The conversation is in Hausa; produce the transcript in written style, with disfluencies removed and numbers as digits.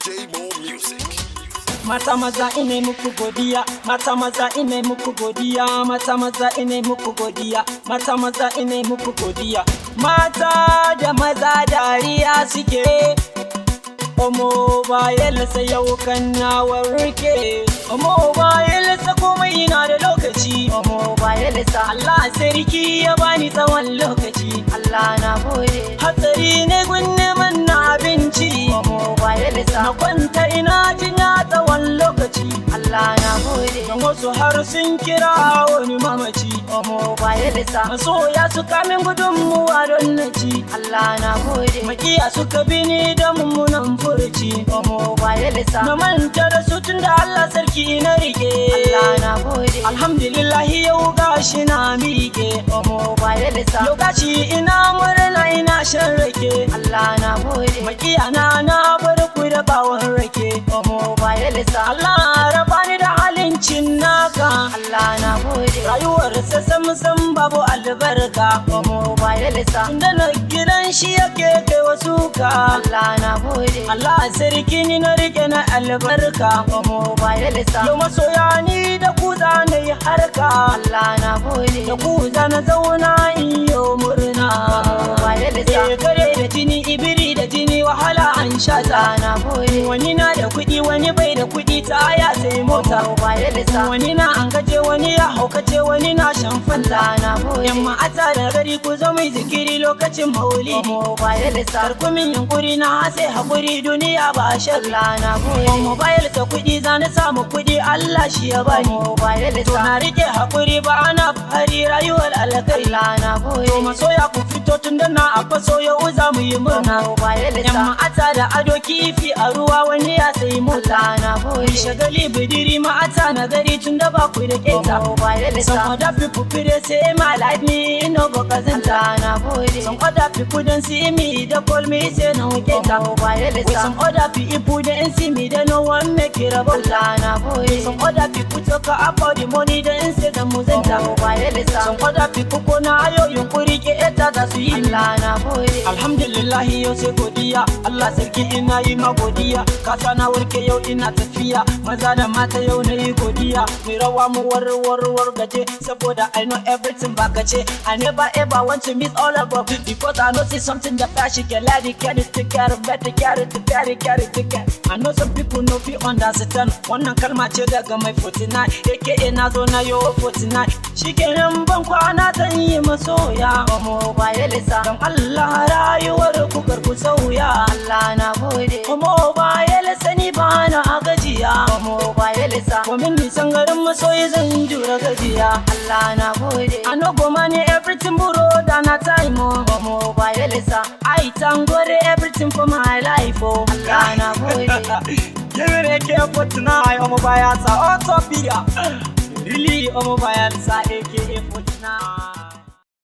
DJ Mo Music. Mata maza ine muku godiya, mata maza ine muku godiya, mata maza ine muku godiya, mata maza ine muku godiya. Mata da maza dariya suke, Omo Bayalsa yau kan na warke. Omo Bayalsa komai na da lokaci. Omo Bayalsa Allah sarki ya bani tsawon lokaci. Allah na gode. Hatsari ne gun neman na abinci. Omo Bayalsa Na kwanta ina jinya tsawon lokaci. Allah na gode. Don wasu har sun kira wani mamaci. Omo Bayalsa Masoya suka min gudunmuwa don na ci. Allah na gode. Makiya suka bi ni da mummunan furuci. Omo Bayalsa Na manta da su tun da Allah sarki na rike. Allah na gode. Alhamdulillahi yau gashi na miƙe. Omo Bayalsa Yau gashi ina murna ina shan rake. Allah na gode. Makiya na bar ku da bawon rake. Omo Bayalsa Allah raba ni da halin cin naka. Allah na gode. Rayuwarsa sam babu albarka. Omo Bayalsa Tunda na gidan shi yake kai wasu ka. Allah na gode. Allah sarki ni na rike na albarka. Omo Bayalsa Yau masoya ni da ku za na yi harka. Allah na gode. Da ku za na zauna in yi murna. Omo Bayalsa Kare da jini ibiri da jini wahala an sha ta. Allah na gode. Wani na da kuɗi wani bai da kuɗi ta ya sai mota. Omo Bayalsa Wani na an gaje wani ya haukace wani na shan fanta. Allah na gode. Yamma ata da gari ku zo mai zikiri lokacin maulidi. Omo Bayalsa Karkumin yunkuri na sai haƙuri duniya ba shari. Allah na gode. Omo Bayalsa kuɗi za na samu kuɗi Allah shi ya bani. Omo To Bayalsa na rike haƙuri ba ana fari rayuwar alkai. Allah na gode. To masoya ku fito tun da na afaso yau za mu yi murna. Omo Bayalsa Yamma ata da ado kifi a ruwa wani ya sayi mota. Allah na gode. Shagali bidiri ma ata na gari tun da ba ku da keta. Omo Bayalsa Some other people feel say my life me no go kazanta. Allah na gode. Some other people don't see me, they call me say no get Omo up. With Bayalsa some other people they see me, they no one make it about. Allah na gode. Some other people talk about the money, they say the muzenta. Omo Bayalsa Some other people go na ayo yunkuri ke eta da su yi. Allah na gode. Alhamdulillah yau sai godiya, Allah sarki ina yi ma godiya. Kasa na warke yau ina tafiya, maza da mata yau na yi godiya. Mai rawa mu war gaje, saboda I know everything ba gaje. I never ever want to miss all about it, because I know see something that flash can let it carry to carry, better carry to carry to carry. I know some people no fit understand. Wannan kalma ce daga mai 49, aka na zo na yo 49. Shikenan ban kwana zan yi masoya. Omo Bayalsa Don Allah rayuwar ku karku sauya. Allah na gode. Omo Bayalsa ni ba na gajiya. Omo Bayalsa Komin nisan garin masoyi zan jura gajiya. Allah na gode. I no go money everything bro than a time. Omo Bayalsa I thank God everything for my life. Allah na gode. Give me a care for tonight. Omo Bayalsa, Otopia. Really Omo Bayalsa aka 49.